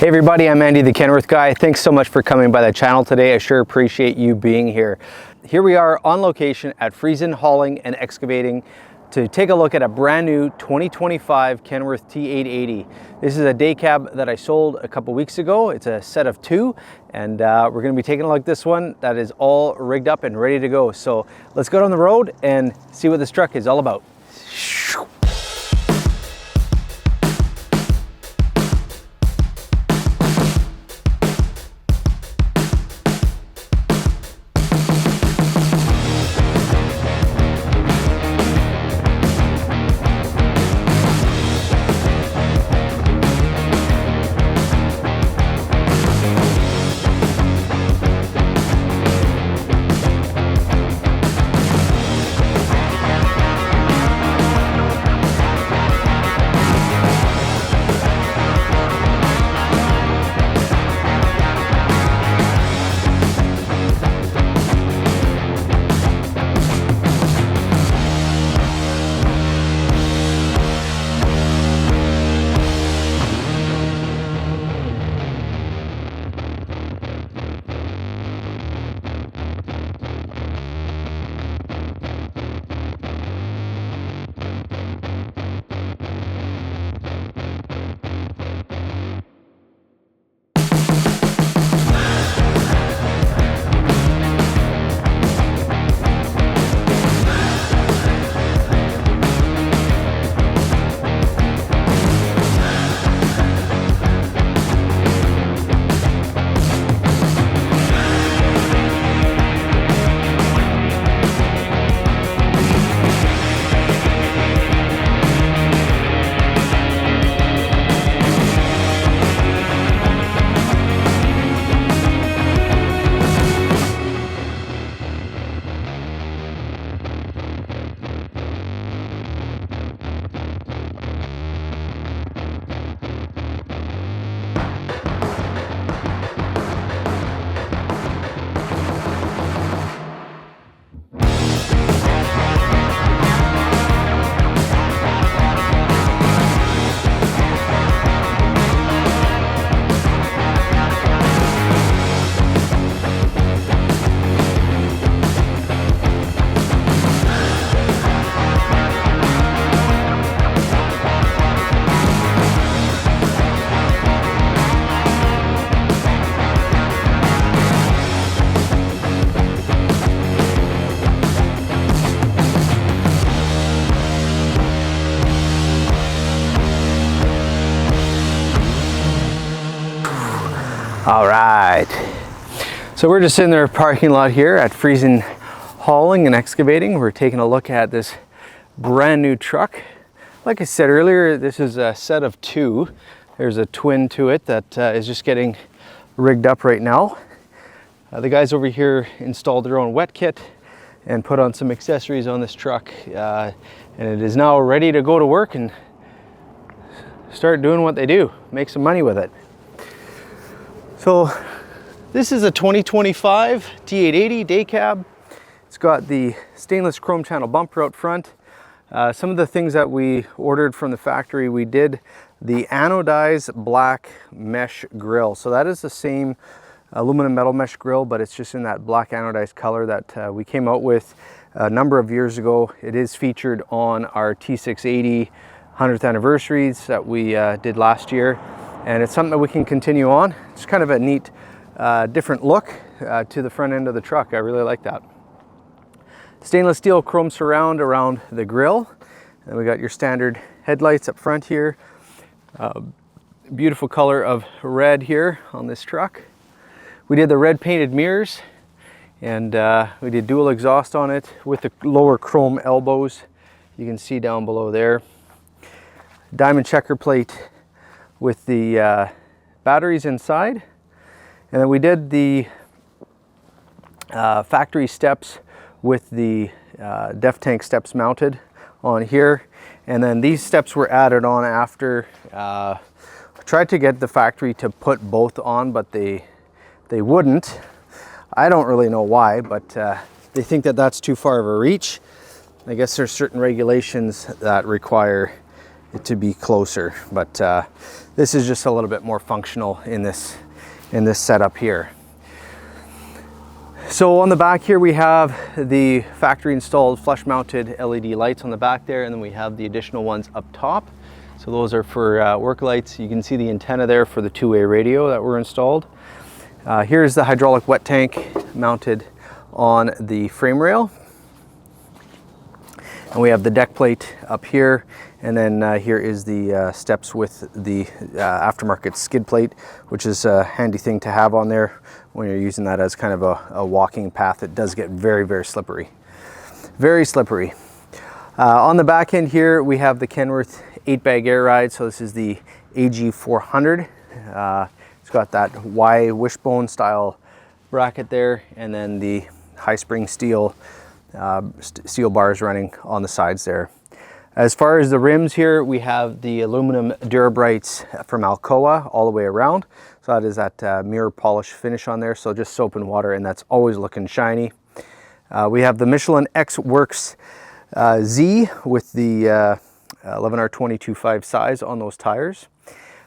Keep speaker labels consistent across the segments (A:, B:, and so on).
A: Hey everybody, I'm Andy the Kenworth Guy. Thanks so much for coming by the channel today. I sure appreciate you being here. Here we are on location at Friesen Hauling and Excavating to take a look at a brand new 2025 Kenworth T880. This is a day cab that I sold a couple weeks ago. It's a set of two, and we're gonna be taking a look at this one that is all rigged up and ready to go. So let's go down the road and see what this truck is all about. All right, so we're just in their parking lot here at Friesen Hauling and Excavating. We're taking a look at this brand new truck. Like I said earlier, this is a set of two. There's a twin to it that is just getting rigged up right now. The guys over here installed their own wet kit and put on some accessories on this truck, and it is now ready to go to work and start doing what they do, make some money with it. So this is a 2025 T880 day cab. It's got the stainless chrome channel bumper out front. Some of the things that we ordered from the factory, we did the anodized black mesh grille. So that is the same aluminum metal mesh grille, but it's just in that black anodized color that we came out with a number of years ago. It is featured on our T680 100th anniversaries that we did last year. And it's something that we can continue on. It's kind of a neat, different look to the front end of the truck. I really like that. Stainless steel chrome surround around the grille. And we got your standard headlights up front here. Beautiful color of red here on this truck. We did the red painted mirrors, and we did dual exhaust on it with the lower chrome elbows. You can see down below there. Diamond checker plate with the batteries inside, and then we did the factory steps with the def tank steps mounted on here, and then these steps were added on after. I tried to get the factory to put both on, but they wouldn't. I don't really know why, but they think that that's too far of a reach. I guess there's certain regulations that require it to be closer, but this is just a little bit more functional in this setup here. So on the back here we have the factory installed flush mounted LED lights on the back there, and then we have the additional ones up top. So those are for work lights. You can see the antenna there for the two-way radio that were installed. Here's the hydraulic wet tank mounted on the frame rail. And we have the deck plate up here, and then here is the steps with the aftermarket skid plate, which is a handy thing to have on there when you're using that as kind of a walking path. It does get very, very slippery. Very slippery. On the back end here, we have the Kenworth 8-bag air ride. So this is the AG400. It's got that Y wishbone style bracket there, and then the high spring steel bars running on the sides there. As far as the rims here, we have the aluminum Durabrights from Alcoa all the way around. So that is that mirror polish finish on there. So just soap and water, and that's always looking shiny. We have the Michelin X Works Z with the 11R22.5 size on those tires.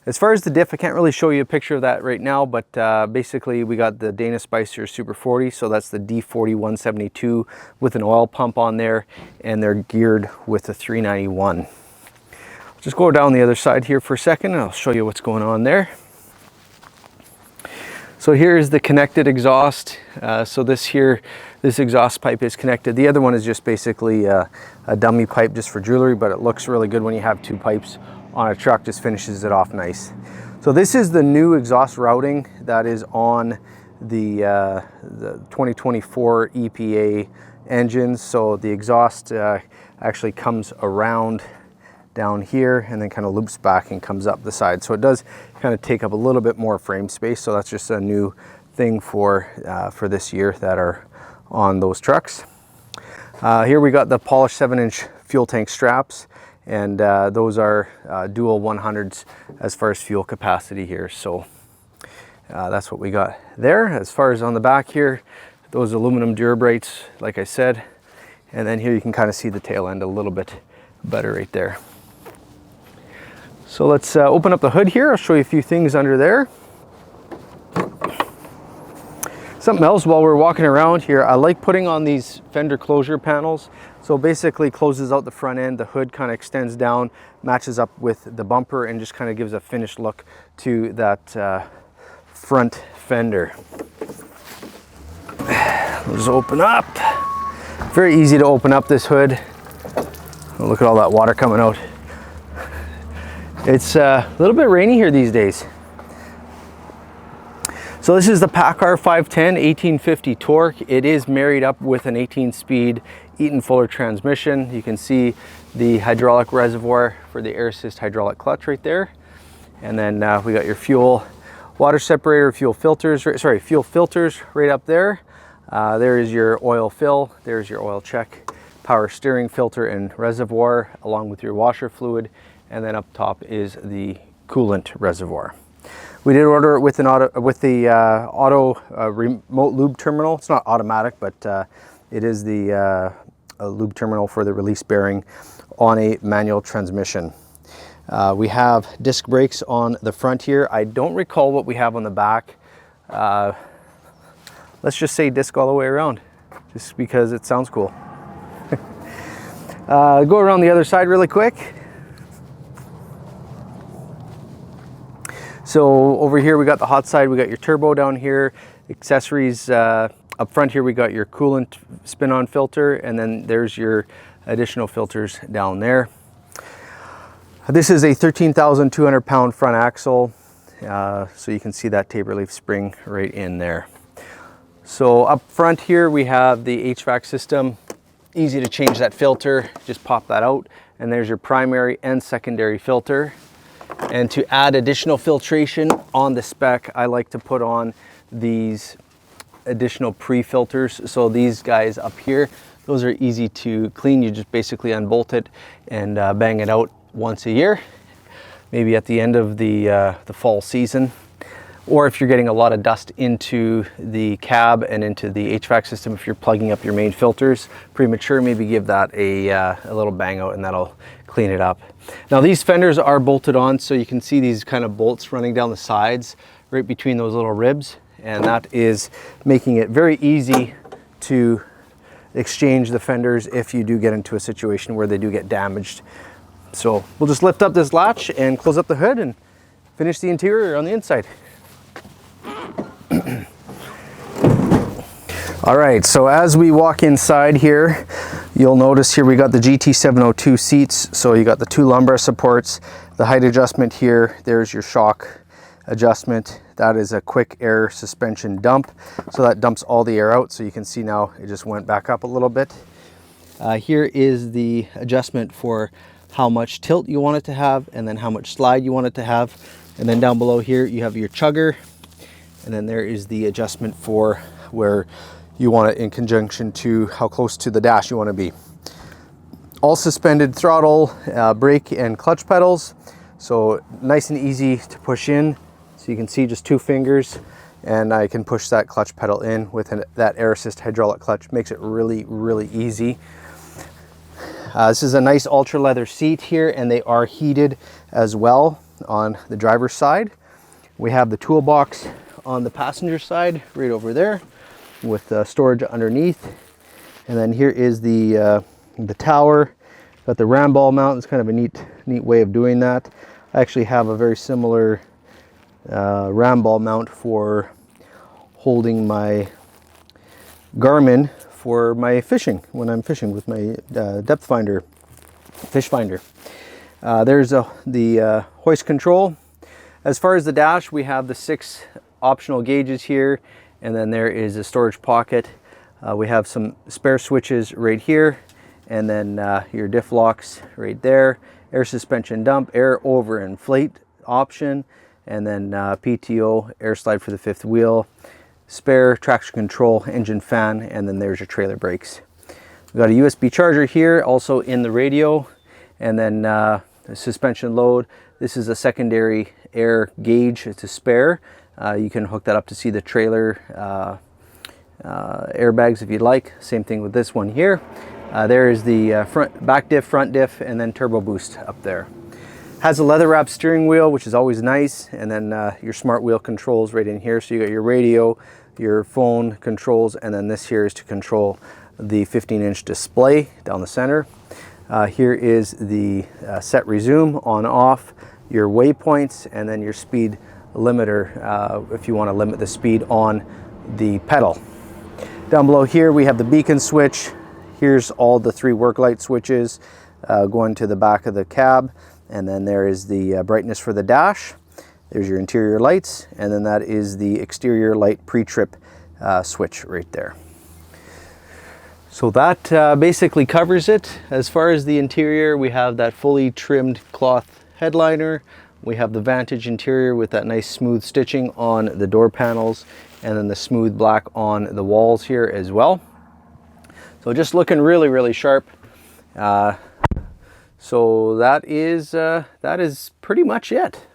A: As far as the diff, I can't really show you a picture of that right now, but basically we got the Dana Spicer Super 40, so that's the D40 172 with an oil pump on there, and they're geared with a 391. Just go down the other side here for a second, and I'll show you what's going on there. So here's the connected exhaust. So this exhaust pipe is connected. The other one is just basically a dummy pipe just for jewelry, but it looks really good when you have two pipes on a truck, just finishes it off nice. So this is the new exhaust routing that is on the 2024 EPA engines. So the exhaust actually comes around down here and then kind of loops back and comes up the side. So it does kind of take up a little bit more frame space. So that's just a new thing for this year that are on those trucks. Here we got the polished 7-inch fuel tank straps, and those are dual 100s as far as fuel capacity here. So that's what we got there. As far as on the back here, those aluminum Durabrights, like I said, and then here you can kind of see the tail end a little bit better right there. So let's open up the hood here. I'll show you a few things under there. Something else while we're walking around here, I like putting on these fender closure panels. So basically closes out the front end, the hood kind of extends down, matches up with the bumper, and just kind of gives a finished look to that front fender. We'll just open up. Very easy to open up this hood. Oh, look at all that water coming out. It's a little bit rainy here these days. So this is the PACCAR 510 1850 torque. It is married up with an 18-speed Eaton Fuller transmission. You can see the hydraulic reservoir for the air assist hydraulic clutch right there. And then we got your fuel water separator, fuel filters right up there. There is your oil fill, there's your oil check, power steering filter and reservoir, along with your washer fluid. And then up top is the coolant reservoir. We did order it with the auto remote lube terminal. It's not automatic, but it is the lube terminal for the release bearing on a manual transmission. We have disc brakes on the front here. I don't recall what we have on the back. Let's just say disc all the way around, just because it sounds cool. Go around the other side really quick. So over here we got the hot side, we got your turbo down here, accessories up front here, we got your coolant spin-on filter, and then there's your additional filters down there. This is a 13,200 pound front axle, so you can see that taper leaf spring right in there. So up front here we have the HVAC system. Easy to change that filter, just pop that out, and there's your primary and secondary filter. And to add additional filtration on the spec, I like to put on these additional pre-filters. So these guys up here, those are easy to clean. You just basically unbolt it and bang it out once a year, maybe at the end of the fall season. Or if you're getting a lot of dust into the cab and into the HVAC system, if you're plugging up your main filters premature, maybe give that a little bang out, and that'll clean it up. Now these fenders are bolted on, so you can see these kind of bolts running down the sides right between those little ribs, and that is making it very easy to exchange the fenders if you do get into a situation where they do get damaged. So we'll just lift up this latch and close up the hood and finish the interior on the inside. All right, so as we walk inside here, you'll notice here we got the GT702 seats. So you got the 2 lumbar supports, the height adjustment here, there's your shock adjustment. That is a quick air suspension dump. So that dumps all the air out. So you can see now it just went back up a little bit. Here is the adjustment for how much tilt you want it to have, and then how much slide you want it to have. And then down below here, you have your chugger. And then there is the adjustment for where you want it in conjunction to how close to the dash you want to be. All suspended throttle, brake and clutch pedals. So nice and easy to push in. So you can see just 2 fingers, and I can push that clutch pedal in with that air assist hydraulic clutch. Makes it really, really easy. This is a nice ultra leather seat here, and they are heated as well on the driver's side. We have the toolbox on the passenger side right over there with storage underneath. And then here is the tower. Got the ram ball mount. It's kind of a neat way of doing that. I actually have a very similar ram ball mount for holding my Garmin for my fishing when I'm fishing with my depth finder, fish finder. There's the hoist control. As far as the dash, we have the 6 optional gauges here, and then there is a storage pocket. We have some spare switches right here, and then your diff locks right there, air suspension dump, air over inflate option, and then PTO, air slide for the 5th wheel, spare traction control, engine fan, and then there's your trailer brakes. We've got a USB charger here, also in the radio, and then the suspension load. This is a secondary air gauge. It's a spare. You can hook that up to see the trailer airbags if you'd like. Same thing with this one here. There is the back diff, front diff, and then turbo boost up there. Has a leather wrap steering wheel, which is always nice, and then your smart wheel controls right in here. So you got your radio, your phone controls, and then this here is to control the 15-inch display down the center. Here is the set resume on off, your waypoints, and then your speed limiter if you want to limit the speed on the pedal. Down below here we have the beacon switch. Here's all the 3 work light switches going to the back of the cab, and then there is the brightness for the dash. There's your interior lights, and then that is the exterior light pre-trip switch right there. So that basically covers it. As far as the interior, we have that fully trimmed cloth headliner. We have the Vantage interior with that nice smooth stitching on the door panels, and then the smooth black on the walls here as well. So just looking really, really sharp. So that is pretty much it.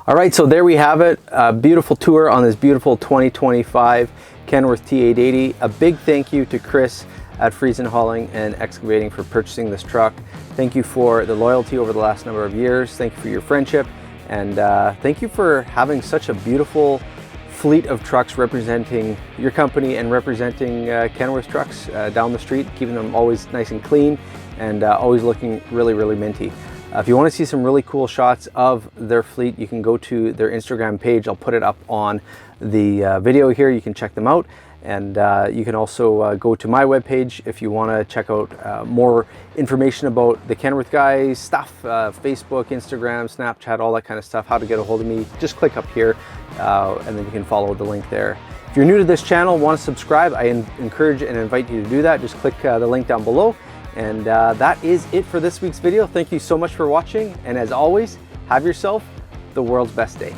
A: All right, so there we have it. A beautiful tour on this beautiful 2025 Kenworth T880. A big thank you to Chris at Friesen Hauling and Excavating for purchasing this truck. Thank you for the loyalty over the last number of years. Thank you for your friendship, and thank you for having such a beautiful fleet of trucks representing your company and representing Kenworth trucks down the street, keeping them always nice and clean and always looking really, really minty. If you want to see some really cool shots of their fleet, you can go to their Instagram page. I'll put it up on the video here. You can check them out. And you can also go to my webpage if you want to check out more information about the Kenworth Guy stuff, Facebook, Instagram, Snapchat, all that kind of stuff, how to get a hold of me. Just click up here and then you can follow the link there. If you're new to this channel, want to subscribe, I encourage and invite you to do that. Just click the link down below. And that is it for this week's video. Thank you so much for watching. And as always, have yourself the world's best day.